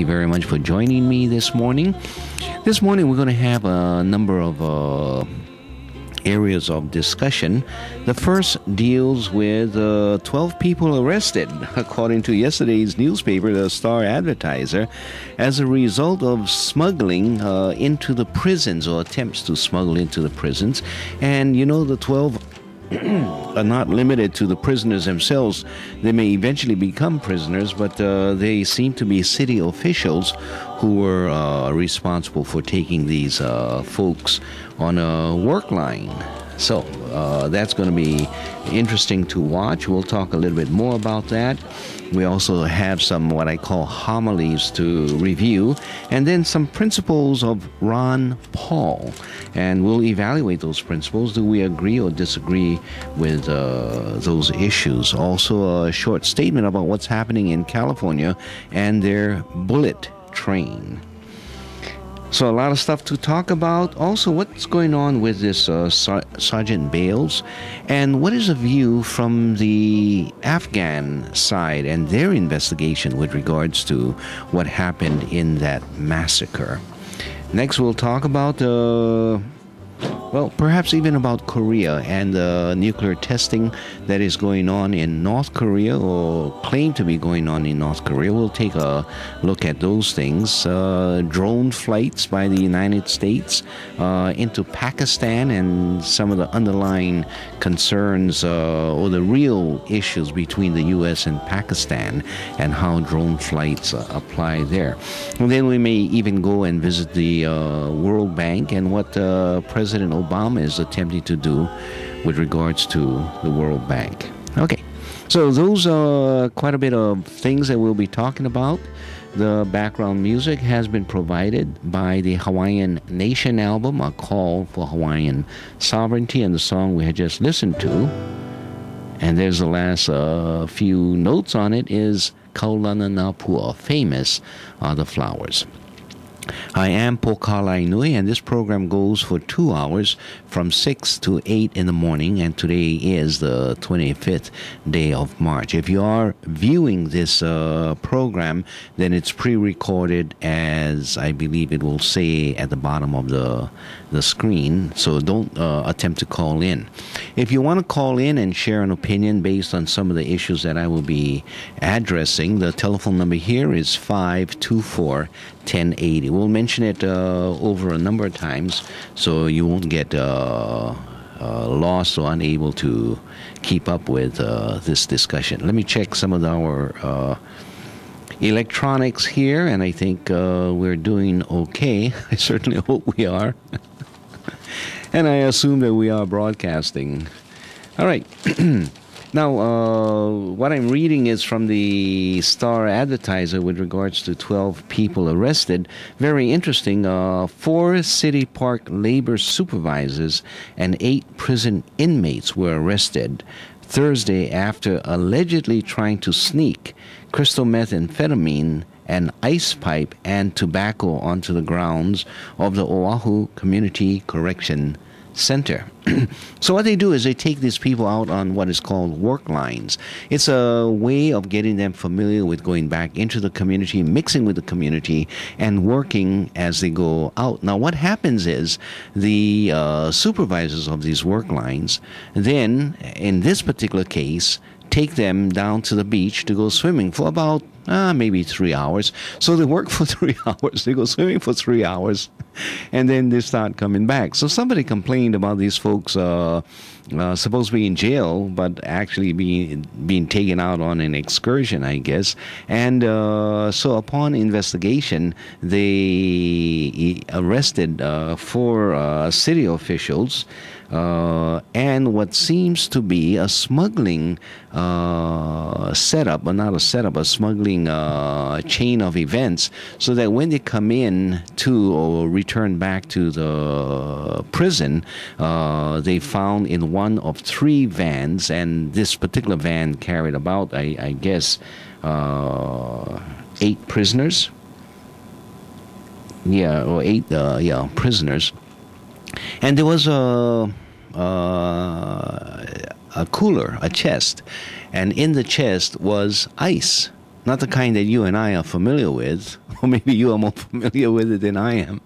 you very much for joining me this morning. This morning we're going to have a number of areas of discussion. The first deals with 12 people arrested, according to yesterday's newspaper, the Star Advertiser, as a result of smuggling into the prisons, or attempts to smuggle into the prisons. And you know, the 12 are not limited to the prisoners themselves. They may eventually become prisoners, but they seem to be city officials who were responsible for taking these folks on a work line. So that's going to be interesting to watch. We'll talk a little bit more about that. We also have some what I call homilies to review, and then some principles of Ron Paul. And we'll evaluate those principles. Do we agree or disagree with those issues? Also, a short statement about what's happening in California and their bullet train. So a lot of stuff to talk about. Also, what's going on with this Sergeant Bales, and what is a view from the Afghan side and their investigation with regards to what happened in that massacre. Next, we'll talk about perhaps even about Korea and the nuclear testing that is going on in North Korea, or claimed to be going on in North Korea. We'll take a look at those things. Drone flights by the United States into Pakistan, and some of the underlying concerns or the real issues between the U.S. and Pakistan, and how drone flights apply there. And then we may even go and visit the World Bank and what President Obama is attempting to do with regards to the World Bank. Okay, so those are quite a bit of things that we'll be talking about. The background music has been provided by the Hawaiian Nation album, A Call for Hawaiian Sovereignty, and the song we had just listened to. And there's the last few notes on it is Kaulana Napua, famous are the flowers. I am Pokalai Nui, and this program goes for 2 hours from 6 to 8 in the morning, and today is the 25th day of March. If you are viewing this program, then it's pre-recorded, as I believe it will say at the bottom of the screen, so don't attempt to call in. If you want to call in and share an opinion based on some of the issues that I will be addressing, the telephone number here is 524-1080. We'll mention it over a number of times, so you won't get lost or unable to keep up with this discussion. Let me check some of our electronics here, and I think we're doing okay. I certainly hope we are. And I assume that we are broadcasting. All right. Now, what I'm reading is from the Star Advertiser with regards to 12 people arrested. Very interesting. 4 City Park labor supervisors and 8 prison inmates were arrested Thursday after allegedly trying to sneak crystal methamphetamine, an ice pipe, and tobacco onto the grounds of the Oahu Community Correction Center. So what they do is they take these people out on what is called work lines. It's a way of getting them familiar with going back into the community, mixing with the community, and working as they go out. Now what happens is the supervisors of these work lines then, in this particular case, take them down to the beach to go swimming for about maybe 3 hours. So they work for 3 hours, they go swimming for 3 hours, and then they start coming back. So somebody complained about these folks supposed to be in jail, but actually being taken out on an excursion, I guess. And so upon investigation, they arrested 4 city officials and what seems to be a smuggling setup, but not a setup, a smuggling chain of events, so that when they come in to or return back to the prison, they found in one of 3 vans, and this particular van carried about, I guess, 8 prisoners. Yeah, or 8 prisoners. And there was a cooler, a chest, and in the chest was ice. Not the kind that you and I are familiar with, or maybe you are more familiar with it than I am.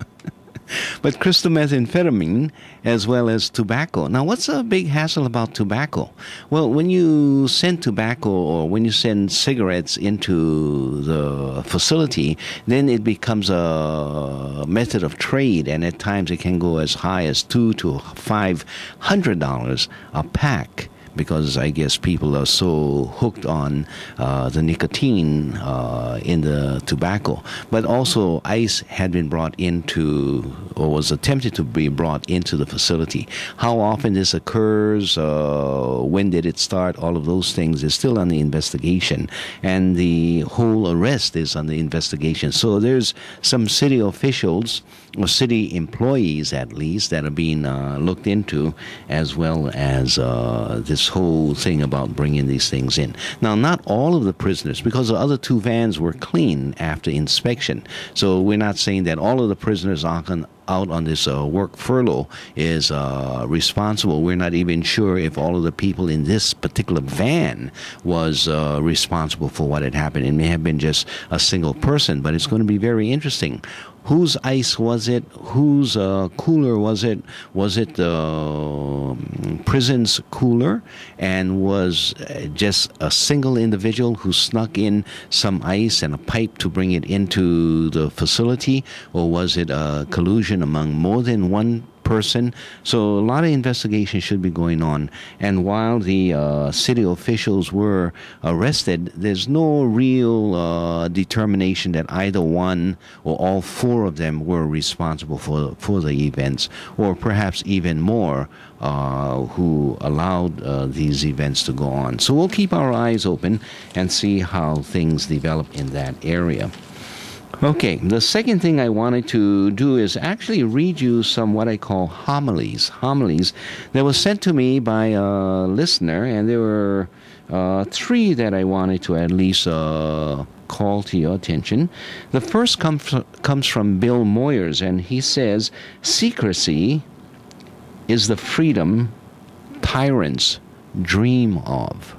But crystal methamphetamine as well as tobacco. Now, what's a big hassle about tobacco? Well, when you send tobacco or when you send cigarettes into the facility, then it becomes a method of trade, and at times it can go as high as $200 to $500 a pack, because I guess people are so hooked on the nicotine in the tobacco. But also, ice had been brought into, or was attempted to be brought into the facility. How often this occurs, when did it start, all of those things is still under investigation. And the whole arrest is under investigation. So there's some city officials, or city employees at least, that are being looked into, as well as this whole thing about bringing these things in. Now, not all of the prisoners, because the other two vans were clean after inspection. So we're not saying that all of the prisoners out on this work furlough is responsible. We're not even sure if all of the people in this particular van was responsible for what had happened. It may have been just a single person, but it's going to be very interesting. Whose ice was it? Whose cooler was it? Was it the prison's cooler? And was just a single individual who snuck in some ice and a pipe to bring it into the facility? Or was it a collusion among more than one person? So a lot of investigation should be going on. And while the city officials were arrested, there's no real determination that either one or all four of them were responsible for the events, or perhaps even more who allowed these events to go on. So we'll keep our eyes open and see how things develop in that area. Okay, the second thing I wanted to do is actually read you some what I call homilies. Homilies that was sent to me by a listener, and there were three that I wanted to at least call to your attention. The first comes from Bill Moyers, and he says, "Secrecy is the freedom tyrants dream of."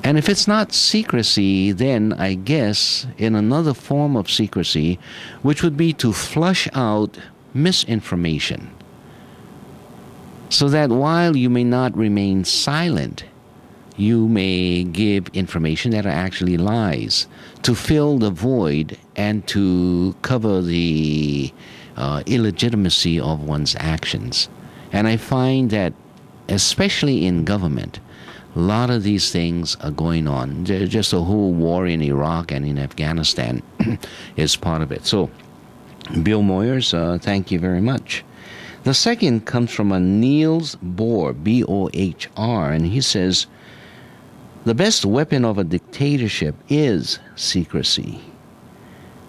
And if it's not secrecy, then I guess in another form of secrecy, which would be to flush out misinformation, so that while you may not remain silent, you may give information that are actually lies, to fill the void and to cover the illegitimacy of one's actions. And I find that, especially in government, a lot of these things are going on. Just the whole war in Iraq and in Afghanistan is part of it. So, Bill Moyers, thank you very much. The second comes from a Niels Bohr, B-O-H-R, and he says, "The best weapon of a dictatorship is secrecy.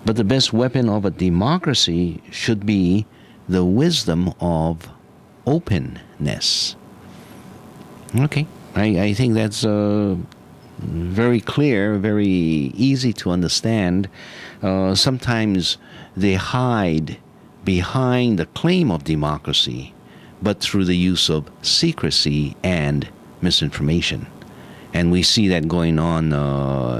But the best weapon of a democracy should be the wisdom of openness." Okay. I think that's very clear, very easy to understand. Sometimes they hide behind the claim of democracy, but through the use of secrecy and misinformation. And we see that going on,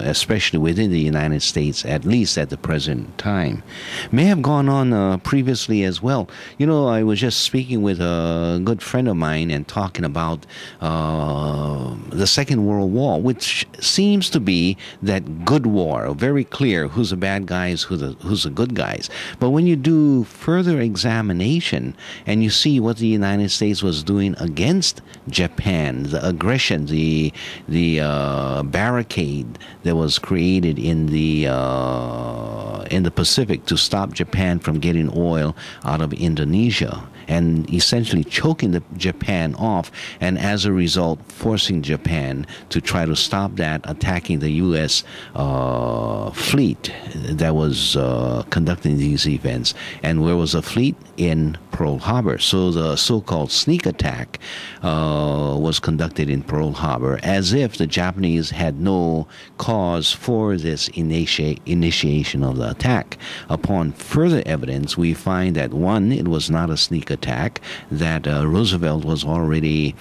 especially within the United States, at least at the present time. May have gone on previously as well. You know, I was just speaking with a good friend of mine and talking about the Second World War, which seems to be that good war, very clear who's the bad guys, who's the good guys. But when you do further examination and you see what the United States was doing against Japan, the aggression, the barricade that was created in the Pacific to stop Japan from getting oil out of Indonesia, and essentially choking Japan off, and as a result forcing Japan to try to stop that, attacking the U.S. Fleet that was conducting these events. And where was the fleet? In Pearl Harbor. So the so-called sneak attack was conducted in Pearl Harbor as if the Japanese had no cause for this initiation of the attack. Upon further evidence, we find that one, it was not a sneak attack, that Roosevelt was already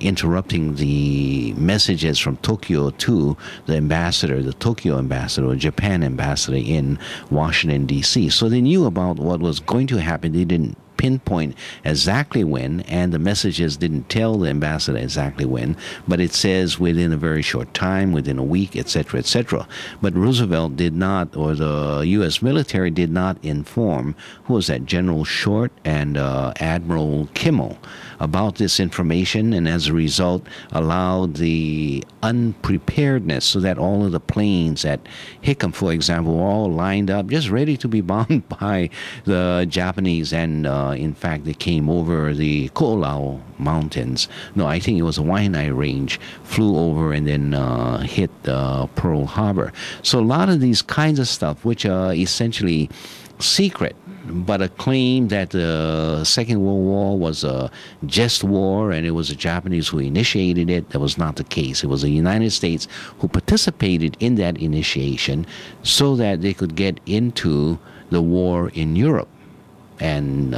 interrupting the messages from Tokyo to the ambassador, the Tokyo ambassador, Japan ambassador in Washington, D.C. So they knew about what was going to happen. They didn't pinpoint exactly when, and the messages didn't tell the ambassador exactly when, but it says within a very short time, within a week, etc., etc. But Roosevelt did not, or the U.S. military did not inform, who was that, General Short and Admiral Kimmel, about this information, and as a result allowed the unpreparedness, so that all of the planes at Hickam, for example, were all lined up, just ready to be bombed by the Japanese, and in fact, they came over the Ko'olau Mountains. No, I think it was a Waianae Range, flew over and then hit Pearl Harbor. So a lot of these kinds of stuff, which are essentially secret, but a claim that the Second World War was a just war and it was the Japanese who initiated it, that was not the case. It was the United States who participated in that initiation so that they could get into the war in Europe and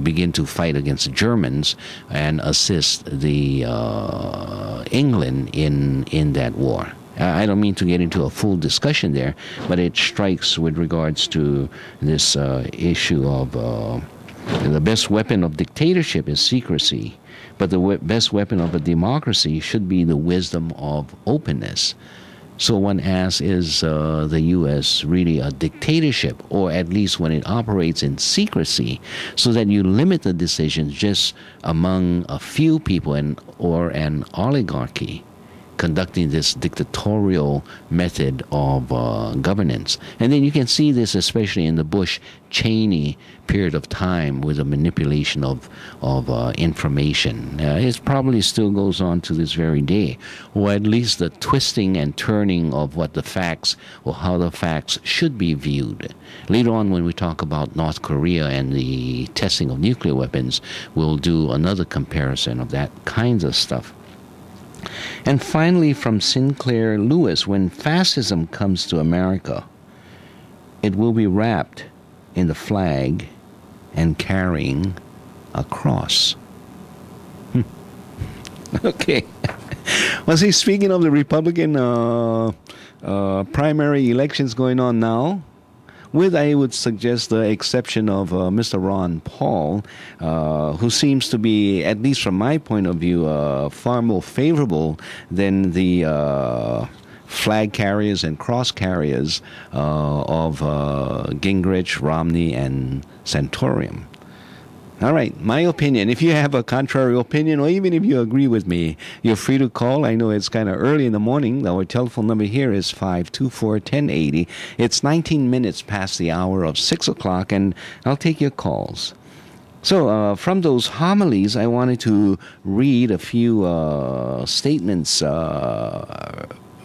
begin to fight against the Germans and assist the England in that war. I don't mean to get into a full discussion there, but it strikes with regards to this issue of the best weapon of dictatorship is secrecy, but the best weapon of a democracy should be the wisdom of openness. So one asks, is the U.S. really a dictatorship, or at least when it operates in secrecy, so that you limit the decisions just among a few people or an oligarchy conducting this dictatorial method of governance. And then you can see this especially in the Bush-Cheney period of time with the manipulation of information. It probably still goes on to this very day, or at least the twisting and turning of what the facts or how the facts should be viewed. Later on, when we talk about North Korea and the testing of nuclear weapons, we'll do another comparison of that kinds of stuff. And finally, from Sinclair Lewis, when fascism comes to America, it will be wrapped in the flag and carrying a cross. Okay. Well, see, speaking of the Republican primary elections going on now, with, I would suggest, the exception of Mr. Ron Paul, who seems to be, at least from my point of view, far more favorable than the flag carriers and cross carriers of Gingrich, Romney, and Santorum. All right, my opinion. If you have a contrary opinion, or even if you agree with me, you're free to call. I know it's kind of early in the morning. Our telephone number here is 524-1080. It's 19 minutes past the hour of 6 o'clock, and I'll take your calls. So from those homilies, I wanted to read a few statements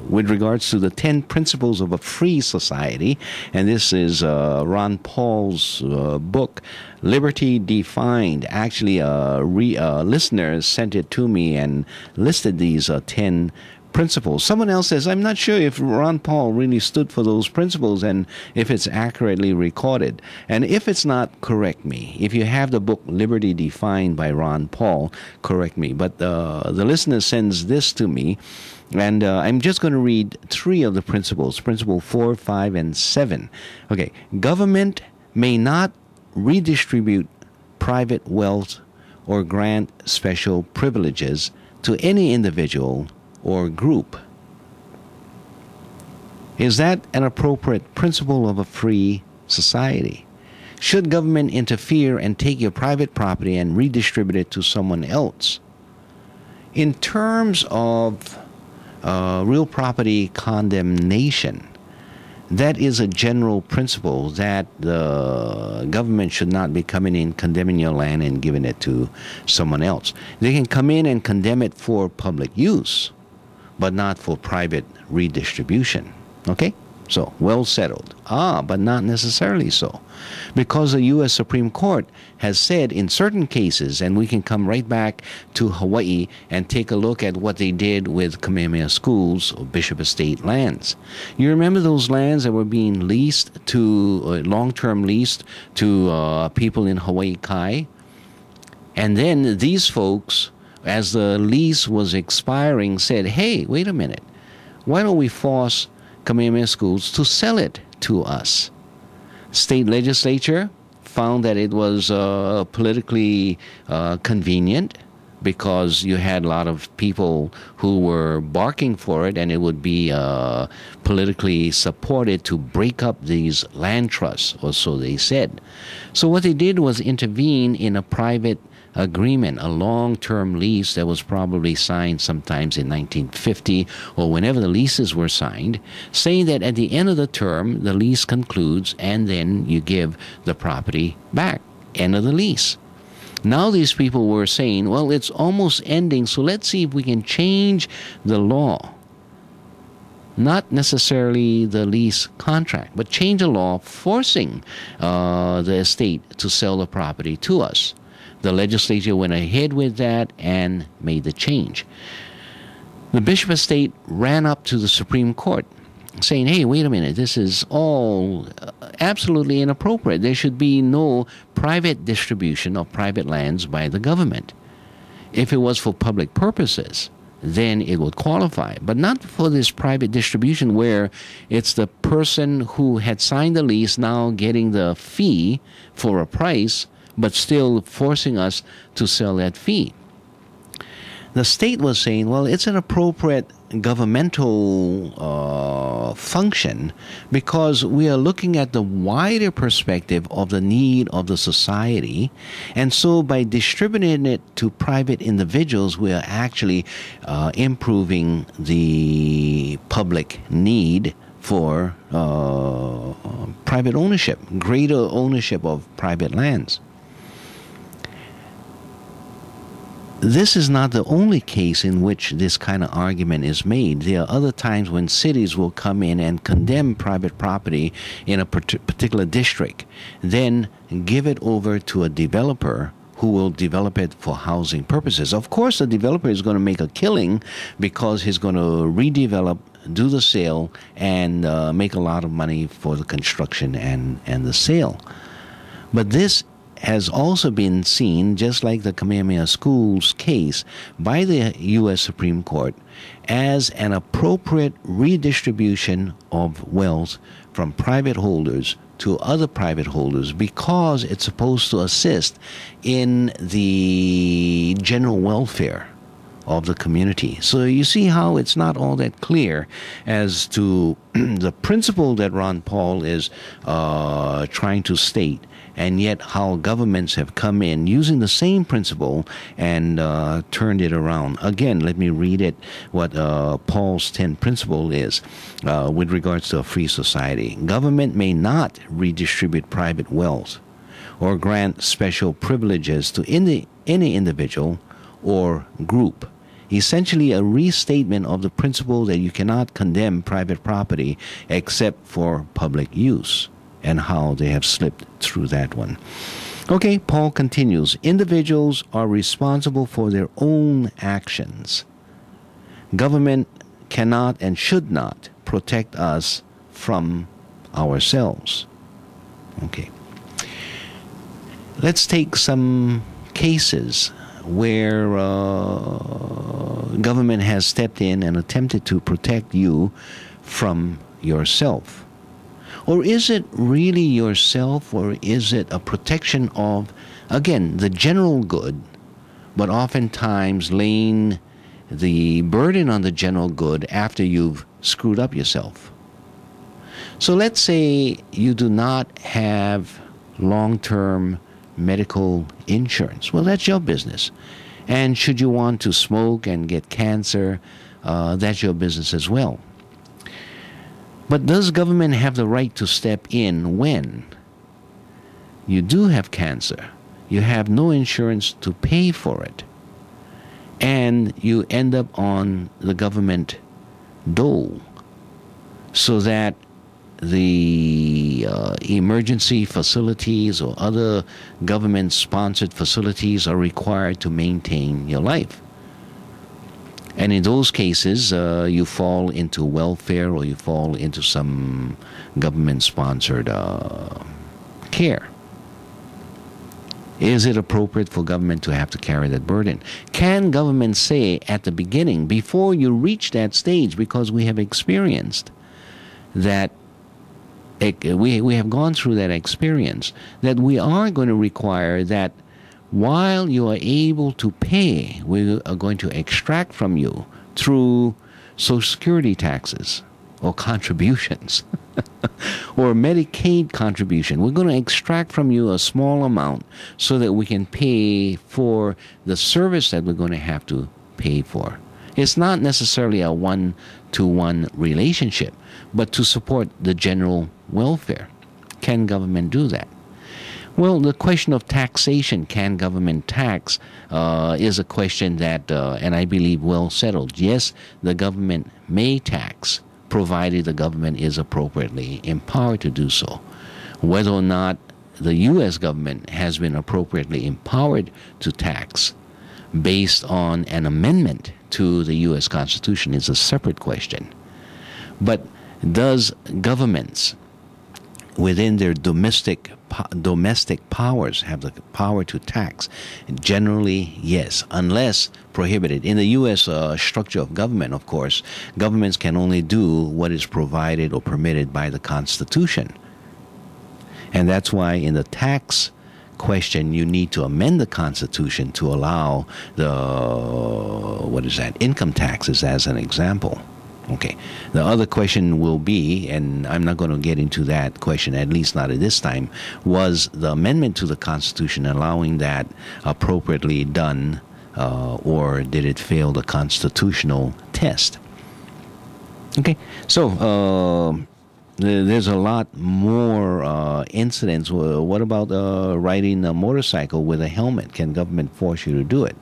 with regards to the 10 principles of a free society. And this is Ron Paul's book, Liberty Defined. Actually, listeners sent it to me and listed these 10 principles. Someone else says, I'm not sure if Ron Paul really stood for those principles and if it's accurately recorded. And if it's not, correct me. If you have the book Liberty Defined by Ron Paul, correct me. But the listener sends this to me, and I'm just going to read 3 of the principles, principle 4, 5, and 7. Okay, government may not redistribute private wealth or grant special privileges to any individual or group. Is that an appropriate principle of a free society? Should government interfere and take your private property and redistribute it to someone else? In terms of real property condemnation, that is a general principle that the government should not be coming in, condemning your land and giving it to someone else. They can come in and condemn it for public use, but not for private redistribution. Okay? So, well settled. But not necessarily so. Because the U.S. Supreme Court has said in certain cases, and we can come right back to Hawaii and take a look at what they did with Kamehameha Schools or Bishop Estate lands. You remember those lands that were being leased to, long-term leased to people in Hawaii Kai? And then these folks, as the lease was expiring, said, hey, wait a minute. Why don't we force Kamehameha Schools to sell it to us? State legislature found that it was politically convenient because you had a lot of people who were barking for it, and it would be politically supported to break up these land trusts, or so they said. So what they did was intervene in a private agreement, a long-term lease that was probably signed sometimes in 1950 or whenever the leases were signed, saying that at the end of the term, the lease concludes and then you give the property back. End of the lease. Now these people were saying, well, it's almost ending, so let's see if we can change the law. Not necessarily the lease contract, but change the law forcing the estate to sell the property to us. The legislature went ahead with that and made the change. The Bishop Estate ran up to the Supreme Court saying, hey, wait a minute, this is all absolutely inappropriate. There should be no private distribution of private lands by the government. If it was for public purposes, then it would qualify, but not for this private distribution where it's the person who had signed the lease now getting the fee for a price, but still forcing us to sell that fee. The state was saying, well, it's an appropriate governmental function because we are looking at the wider perspective of the need of the society, and so by distributing it to private individuals, we are actually improving the public need for private ownership, greater ownership of private lands. This is not the only case in which this kind of argument is made. There are other times when cities will come in and condemn private property in a particular district, then give it over to a developer who will develop it for housing purposes. Of course, the developer is going to make a killing because he's going to redevelop, do the sale, and make a lot of money for the construction and the sale. But this has also been seen, just like the Kamehameha Schools case, by the U.S. Supreme Court as an appropriate redistribution of wealth from private holders to other private holders because it's supposed to assist in the general welfare of the community. So you see how it's not all that clear as to the principle that Ron Paul is trying to state, and yet how governments have come in using the same principle and turned it around. Again, let me read it, what Paul's 10th principle is with regards to a free society. Government may not redistribute private wealth or grant special privileges to any individual or group. Essentially a restatement of the principle that you cannot condemn private property except for public use, and how they have slipped through that one. Okay, Paul continues. Individuals are responsible for their own actions. Government cannot and should not protect us from ourselves. Okay. Let's take some cases where government has stepped in and attempted to protect you from yourself. Or is it really yourself, or is it a protection of, again, the general good, but oftentimes laying the burden on the general good after you've screwed up yourself? So let's say you do not have long-term medical insurance. Well, that's your business. And should you want to smoke and get cancer, that's your business as well. But does government have the right to step in when you do have cancer, you have no insurance to pay for it, and you end up on the government dole, so that the emergency facilities or other government-sponsored facilities are required to maintain your life. And in those cases, you fall into welfare or you fall into some government-sponsored care. Is it appropriate for government to have to carry that burden? Can government say at the beginning, before you reach that stage, because we have experienced that, we have gone through that experience, that we are going to require that while you are able to pay, we are going to extract from you through Social Security taxes or contributions or Medicaid contribution. We're going to extract from you a small amount so that we can pay for the service that we're going to have to pay for. It's not necessarily a one-to-one relationship, but to support the general welfare. Can government do that? Well, the question of taxation, can government tax, is a question that, and I believe, well settled. Yes, the government may tax, provided the government is appropriately empowered to do so. Whether or not the U.S. government has been appropriately empowered to tax based on an amendment to the U.S. Constitution is a separate question. But does governments within their domestic powers have the power to tax? Generally, yes, unless prohibited. In the U.S. Structure of government, of course, governments can only do what is provided or permitted by the Constitution. And that's why in the tax question, you need to amend the Constitution to allow income taxes as an example. Okay. The other question will be, and I'm not going to get into that question, at least not at this time, was the amendment to the Constitution allowing that appropriately done, or did it fail the constitutional test? Okay. So there's a lot more incidents. What about riding a motorcycle with a helmet? Can government force you to do it?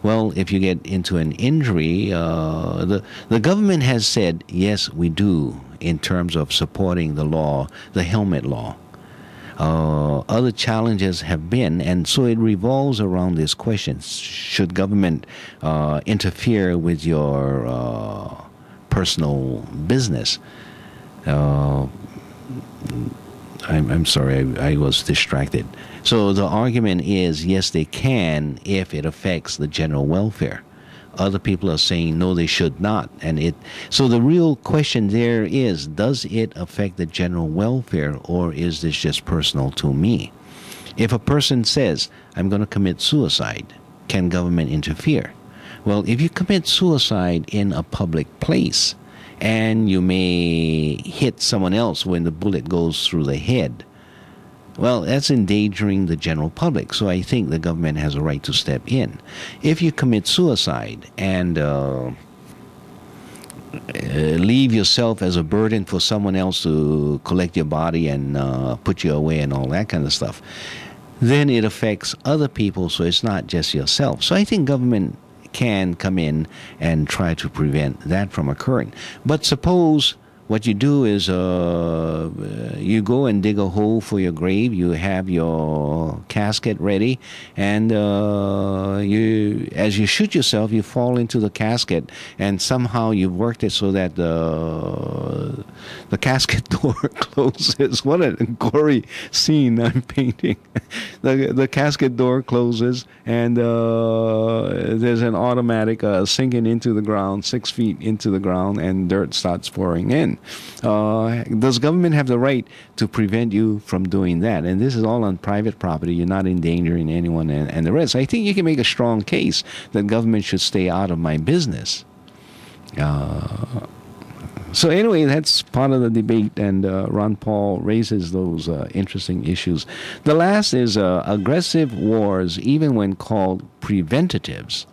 Well, if you get into an injury, the government has said, yes, we do, in terms of supporting the law, the helmet law. Other challenges have been, and so it revolves around this question: should government interfere with your personal business? I'm sorry, I was distracted. So the argument is, yes, they can if it affects the general welfare. Other people are saying, no, they should not. So the real question there is, does it affect the general welfare, or is this just personal to me? If a person says, I'm going to commit suicide, can government interfere? Well, if you commit suicide in a public place, and you may hit someone else when the bullet goes through the head, well, that's endangering the general public. So I think the government has a right to step in. If you commit suicide and leave yourself as a burden for someone else to collect your body and put you away and all that kind of stuff, then it affects other people, so it's not just yourself. So I think government can come in and try to prevent that from occurring. But suppose what you do is you go and dig a hole for your grave, you have your casket ready, and as you shoot yourself, you fall into the casket, and somehow you've worked it so that the casket door closes. What a gory scene I'm painting. The casket door closes, and there's an automatic sinking into the ground, 6 feet into the ground, and dirt starts pouring in. Does government have the right to prevent you from doing that? And this is all on private property. You're not endangering anyone and the rest. I think you can make a strong case that government should stay out of my business. So anyway, that's part of the debate, and Ron Paul raises those interesting issues. The last is aggressive wars, even when called preventatives,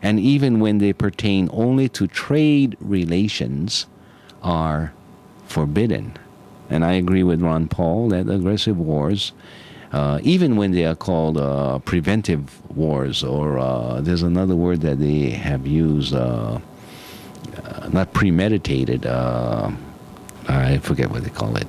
and even when they pertain only to trade relations, are forbidden. And I agree with Ron Paul that aggressive wars, even when they are called preventive wars, or there's another word that they have used, not premeditated, I forget what they call it.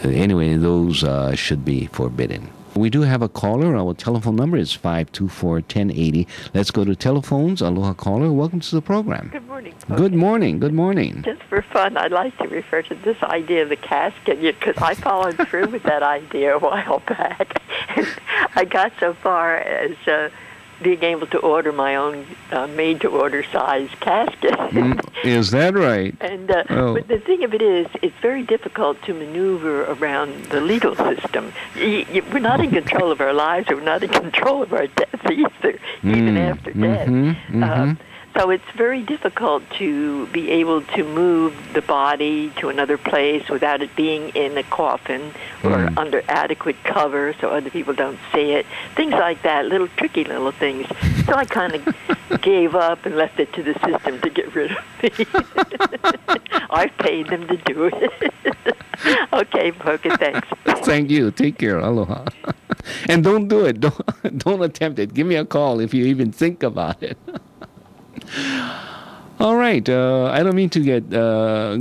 Anyway, those should be forbidden. We do have a caller. Our telephone number is 524-1080. Let's go to telephones. Aloha caller. Welcome to the program. Good morning. Good morning. Good morning. Just for fun, I'd like to refer to this idea of the casket because I followed through with that idea a while back. I got so far as being able to order my own made-to-order size casket. Is that right? And but the thing of it is, it's very difficult to maneuver around the legal system. We're not in control of our lives. We're not in control of our death either, even after death. So it's very difficult to be able to move the body to another place without it being in a coffin or under adequate cover so other people don't see it. Things like that, tricky little things. So I kind of gave up and left it to the system to get rid of me. I've paid them to do it. Okay, Poca, thanks. Thank you. Take care. Aloha. And don't do it. Don't attempt it. Give me a call if you even think about it. All right. I don't mean to get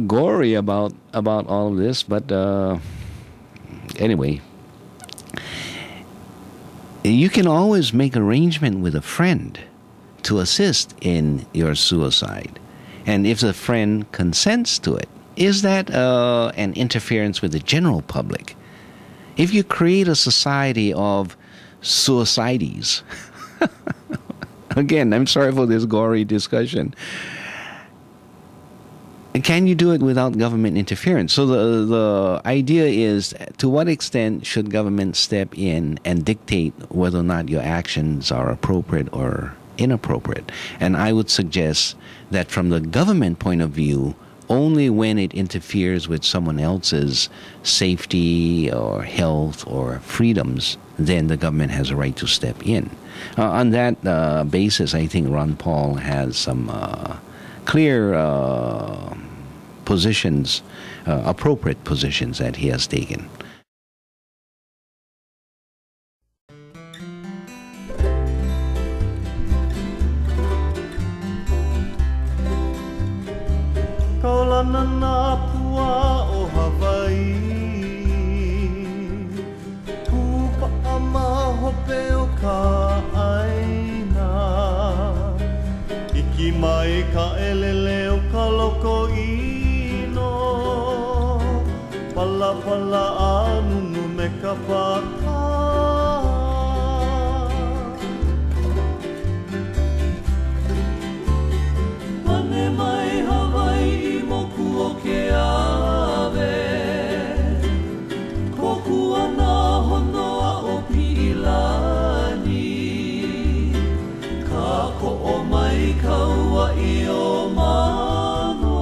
gory about all of this, but anyway, you can always make arrangement with a friend to assist in your suicide, and if the friend consents to it, is that an interference with the general public? If you create a society of suicides. Again, I'm sorry for this gory discussion. Can you do it without government interference? So the idea is, to what extent should government step in and dictate whether or not your actions are appropriate or inappropriate? And I would suggest that from the government point of view, only when it interferes with someone else's safety or health or freedoms, then the government has a right to step in. On that basis, I think Ron Paul has some clear positions, appropriate positions that he has taken. Kaulana nā pua o Hawaii, Kupa'a mahope o ka aina, Iki mai ka elele o ka loko ino, Pala pala anunu me ka paka. Pane mai Hawaii moku o ke ave, Koku ana honoa o Pilani, Ka ko'o mai kaua I o mano,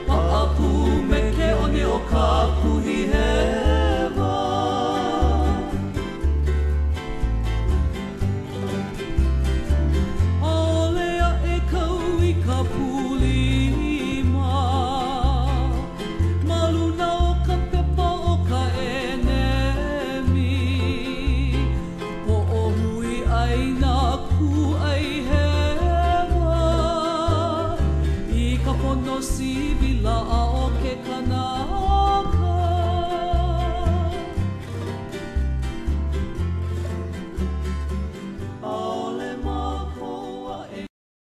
Pa'apu me ke one o ka kuhi hewa. Aolea e kau I ka pulima, Maluna o ka pepa o ka enemi, Ho'ohui ai nā ku ai hewa, I ka pono sivila a o ke kanaka.